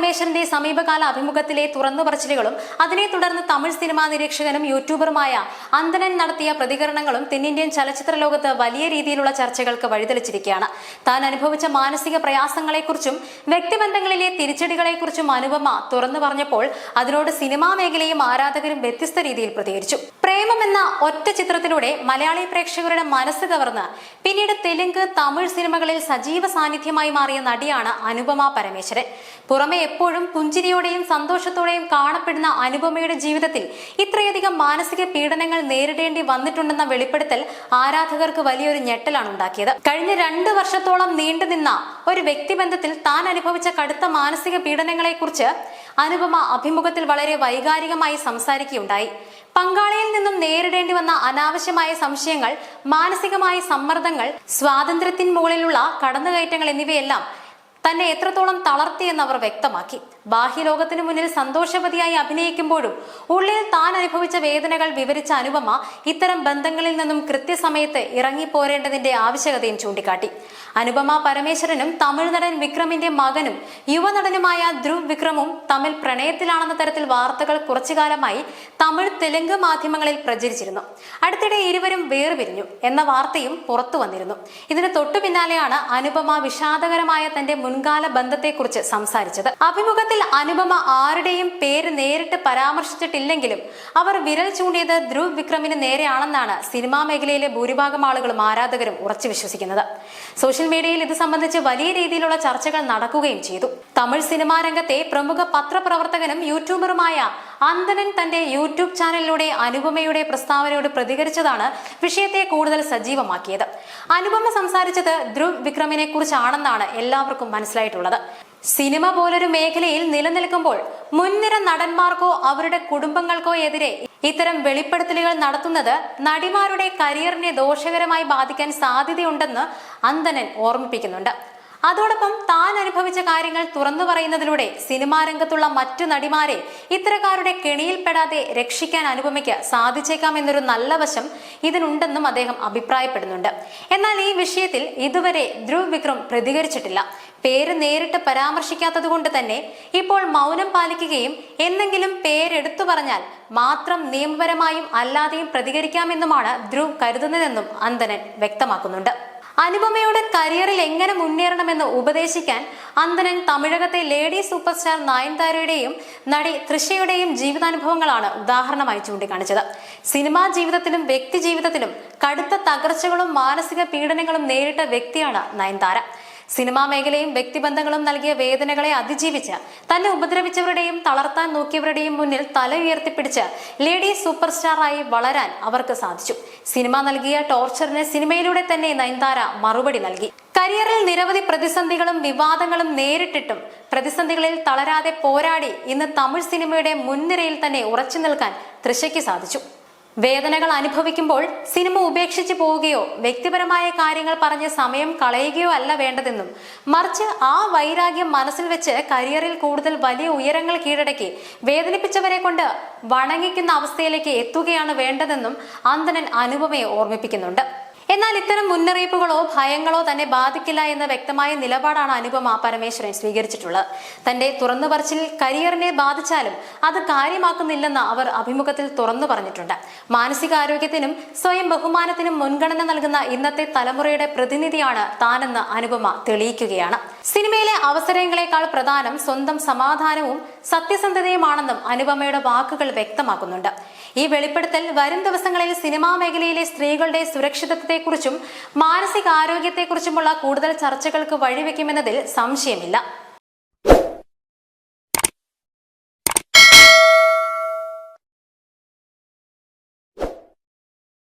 പരമേശ്വരന്റെ സമീപകാല അഭിമുഖത്തിലെ തുറന്നു പറച്ചിലുകളും അതിനെ തുടർന്ന് തമിഴ് സിനിമാ നിരീക്ഷകനും യൂട്യൂബറുമായ അന്തനൻ നടത്തിയ പ്രതികരണങ്ങളും തെന്നിന്ത്യൻ ചലച്ചിത്ര ലോകത്ത് വലിയ രീതിയിലുള്ള ചർച്ചകൾക്ക് വഴിതെളിച്ചിരിക്കുകയാണ്. താൻ അനുഭവിച്ച മാനസിക പ്രയാസങ്ങളെക്കുറിച്ചും വ്യക്തിബന്ധങ്ങളിലെ തിരിച്ചടികളെക്കുറിച്ചും അനുപമ തുറന്നു പറഞ്ഞപ്പോൾ അതിനോട് സിനിമാ മേഖലയും ആരാധകരും വ്യത്യസ്ത രീതിയിൽ പ്രതികരിച്ചു. പ്രേമം എന്ന ഒറ്റ ചിത്രത്തിലൂടെ മലയാളി പ്രേക്ഷകരുടെ മനസ്സ് കവർന്ന് പിന്നീട് തെലുങ്ക്, തമിഴ് സിനിമകളിൽ സജീവ സാന്നിധ്യമായി മാറിയ നടിയാണ് അനുപമ പരമേശ്വരൻ. പുറമെ എപ്പോഴും പുഞ്ചിരിയോടെയും സന്തോഷത്തോടെയും കാണപ്പെടുന്ന അനുപമയുടെ ജീവിതത്തിൽ ഇത്രയധികം മാനസിക പീഡനങ്ങൾ നേരിടേണ്ടി വന്നിട്ടുണ്ടെന്ന വെളിപ്പെടുത്തൽ ആരാധകർക്ക് വലിയൊരു ഞെട്ടലാണ് ഉണ്ടാക്കിയത്. കഴിഞ്ഞ 2 വർഷത്തോളം നീണ്ടുനിന്ന ഒരു വ്യക്തിബന്ധത്തിൽ താൻ അനുഭവിച്ച കടുത്ത മാനസിക പീഡനങ്ങളെക്കുറിച്ച് അനുപമ അഭിമുഖത്തിൽ വളരെ വൈകാരികമായി സംസാരിക്കുകയുണ്ടായി. പങ്കാളിയിൽ നിന്നും നേരിടേണ്ടി വന്ന അനാവശ്യമായ സംശയങ്ങൾ, മാനസികമായ സമ്മർദ്ദങ്ങൾ, സ്വാതന്ത്ര്യത്തിന് മുകളിലുള്ള കടന്നുകയറ്റങ്ങൾ എന്നിവയെല്ലാം തന്നെ എത്രത്തോളം തളർത്തിയെന്ന് അവർ വ്യക്തമാക്കി. ബാഹ്യലോകത്തിനു മുന്നിൽ സന്തോഷവതിയായി അഭിനയിക്കുമ്പോഴും ഉള്ളിൽ താൻ അനുഭവിച്ച വേദനകൾ വിവരിച്ച അനുപമ ഇത്തരം ബന്ധങ്ങളിൽ നിന്നും കൃത്യസമയത്ത് ഇറങ്ങിപ്പോരേണ്ടതിന്റെ ആവശ്യകതയും ചൂണ്ടിക്കാട്ടി. അനുപമ പരമേശ്വരനും തമിഴ് നടൻ വിക്രമിന്റെ മകനും യുവനടനുമായ ധ്രുവ് വിക്രമും തമ്മിൽ പ്രണയത്തിലാണെന്ന തരത്തിൽ വാർത്തകൾ കുറച്ചുകാലമായി തമിഴ്, തെലുങ്ക് മാധ്യമങ്ങളിൽ പ്രചരിച്ചിരുന്നു. അടുത്തിടെ ഇരുവരും വേർപിരിഞ്ഞു എന്ന വാർത്തയും പുറത്തു വന്നിരുന്നു. ഇതിന് തൊട്ടു പിന്നാലെയാണ് അനുപമ വിഷാദകരമായ തന്റെ മുൻകാല ബന്ധത്തെക്കുറിച്ച് സംസാരിച്ചത്. അഭിമുഖത്തിൽ അനുപമ ആരുടെയും പേര് നേരിട്ട് പരാമർശിച്ചിട്ടില്ലെങ്കിലും അവർ വിരൽ ചൂണ്ടിയത് ധ്രുവ് വിക്രമിന് നേരെയാണെന്നാണ് സിനിമാ മേഖലയിലെ ഭൂരിഭാഗം ആളുകളും ആരാധകരും ഉറച്ചു വിശ്വസിക്കുന്നത്. സോഷ്യൽ മീഡിയയിൽ ഇത് സംബന്ധിച്ച് വലിയ രീതിയിലുള്ള ചർച്ചകൾ നടക്കുകയും ചെയ്തു. തമിഴ് സിനിമാ രംഗത്തെ പ്രമുഖ പത്രപ്രവർത്തകനും യൂട്യൂബറുമായ അന്തനൻ തന്റെ യൂട്യൂബ് ചാനലിലൂടെ അനുപമയുടെ പ്രസ്താവനയോട് പ്രതികരിച്ചതാണ് വിഷയത്തെ കൂടുതൽ സജീവമാക്കിയത്. അനുപമ സംസാരിച്ചത് ധ്രുവ് വിക്രമിനെ കുറിച്ചാണെന്നാണ് എല്ലാവർക്കും മനസ്സിലായിട്ടുള്ളത്. സിനിമ പോലൊരു മേഖലയിൽ നിലനിൽക്കുമ്പോൾ മുൻനിര നടന്മാർക്കോ അവരുടെ കുടുംബങ്ങൾക്കോ എതിരെ ഇത്തരം വെളിപ്പെടുത്തലുകൾ നടത്തുന്നത് നടിമാരുടെ കരിയറിനെ ദോഷകരമായി ബാധിക്കാൻ സാധ്യതയുണ്ടെന്ന് അന്തനൻ ഓർമ്മിപ്പിക്കുന്നുണ്ട്. അതോടൊപ്പം താൻ അനുഭവിച്ച കാര്യങ്ങൾ തുറന്നു പറയുന്നതിലൂടെ സിനിമാ രംഗത്തുള്ള മറ്റു നടിമാരെ ഇത്തരക്കാരുടെ കെണിയിൽപ്പെടാതെ രക്ഷിക്കാൻ അനുപമയ്ക്ക് സാധിച്ചേക്കാം എന്നൊരു നല്ല വശം ഇതിനുണ്ടെന്നും അദ്ദേഹം അഭിപ്രായപ്പെടുന്നുണ്ട്. എന്നാൽ ഈ വിഷയത്തിൽ ഇതുവരെ ധ്രുവ് വിക്രം പ്രതികരിച്ചിട്ടില്ല. പേര് നേരിട്ട് പരാമർശിക്കാത്തത് കൊണ്ട് തന്നെ ഇപ്പോൾ മൗനം പാലിക്കുകയും എന്തെങ്കിലും പേരെടുത്തു പറഞ്ഞാൽ മാത്രം നിയമപരമായും അല്ലാതെയും പ്രതികരിക്കാമെന്നുമാണ് ധ്രുവ് കരുതുന്നതെന്നും അന്തനൻ വ്യക്തമാക്കുന്നുണ്ട്. അനുപമയുടെ കരിയറിൽ എങ്ങനെ മുന്നേറണമെന്ന് ഉപദേശിക്കാൻ അന്തനൻ തമിഴകത്തെ ലേഡി സൂപ്പർ സ്റ്റാർ നയൻതാരയുടെയും നടി തൃഷയുടെയും ജീവിതാനുഭവങ്ങളാണ് ഉദാഹരണമായി ചൂണ്ടിക്കാണിച്ചത്. സിനിമാ ജീവിതത്തിലും വ്യക്തി ജീവിതത്തിലും കടുത്ത തകർച്ചകളും മാനസിക പീഡനങ്ങളും നേരിട്ട വ്യക്തിയാണ് നയൻതാര. സിനിമാ മേഖലയും വ്യക്തിബന്ധങ്ങളും നൽകിയ വേദനകളെ അതിജീവിച്ച് തന്നെ ഉപദ്രവിച്ചവരുടെയും തളർത്താൻ നോക്കിയവരുടെയും മുന്നിൽ തല ഉയർത്തിപ്പിടിച്ച് ലേഡി സൂപ്പർ സ്റ്റാറായി വളരാൻ അവർക്ക് സാധിച്ചു. സിനിമ നൽകിയ ടോർച്ചറിന് സിനിമയിലൂടെ തന്നെ നയൻതാര മറുപടി നൽകി. കരിയറിൽ നിരവധി പ്രതിസന്ധികളും വിവാദങ്ങളും നേരിട്ടിട്ടും പ്രതിസന്ധികളിൽ തളരാതെ പോരാടി ഇന്ന് തമിഴ് സിനിമയുടെ മുൻനിരയിൽ തന്നെ ഉറച്ചു നിൽക്കാൻ തൃഷയ്ക്ക് സാധിച്ചു. വേദനകൾ അനുഭവിക്കുമ്പോൾ സിനിമ ഉപേക്ഷിച്ചു പോവുകയോ വ്യക്തിപരമായ കാര്യങ്ങൾ പറഞ്ഞ് സമയം കളയുകയോ അല്ല വേണ്ടതെന്നും മറിച്ച് ആ വൈരാഗ്യം മനസ്സിൽ വെച്ച് കരിയറിൽ കൂടുതൽ വലിയ ഉയരങ്ങൾ കീഴടക്കി വേദനിപ്പിച്ചവരെ കൊണ്ട് വണങ്ങിക്കുന്ന അവസ്ഥയിലേക്ക് എത്തുകയാണ് വേണ്ടതെന്നും അന്തനൻ അനുപമയെ ഓർമ്മിപ്പിക്കുന്നുണ്ട്. എന്നാൽ ഇത്തരം മുന്നറിയിപ്പുകളോ ഭയങ്ങളോ തന്നെ ബാധിക്കില്ല എന്ന വ്യക്തമായ നിലപാടാണ് അനുപമ പരമേശ്വരൻ സ്വീകരിച്ചിട്ടുള്ളത്. തന്റെ തുറന്നു പറച്ചിൽ കരിയറിനെ ബാധിച്ചാലും അത് കാര്യമാക്കുന്നില്ലെന്ന് അവർ അഭിമുഖത്തിൽ തുറന്നു പറഞ്ഞിട്ടുണ്ട്. മാനസികാരോഗ്യത്തിനും സ്വയം ബഹുമാനത്തിനും മുൻഗണന നൽകുന്ന ഇന്നത്തെ തലമുറയുടെ പ്രതിനിധിയാണ് താനെന്ന് അനുപമ തെളിയിക്കുകയാണ്. സിനിമയിലെ അവസരങ്ങളെക്കാൾ പ്രധാനം സ്വന്തം സമാധാനവും സത്യസന്ധതയുമാണെന്നും അനുപമയുടെ വാക്കുകൾ വ്യക്തമാക്കുന്നുണ്ട്. ഈ വെളിപ്പെടുത്തൽ വരും ദിവസങ്ങളിൽ സിനിമാ മേഖലയിലെ സ്ത്രീകളുടെ സുരക്ഷിതത്വത്തെക്കുറിച്ചും മാനസികാരോഗ്യത്തെക്കുറിച്ചുമുള്ള കൂടുതൽ ചർച്ചകൾക്ക് വഴിവെക്കുമെന്നതിൽ സംശയമില്ല.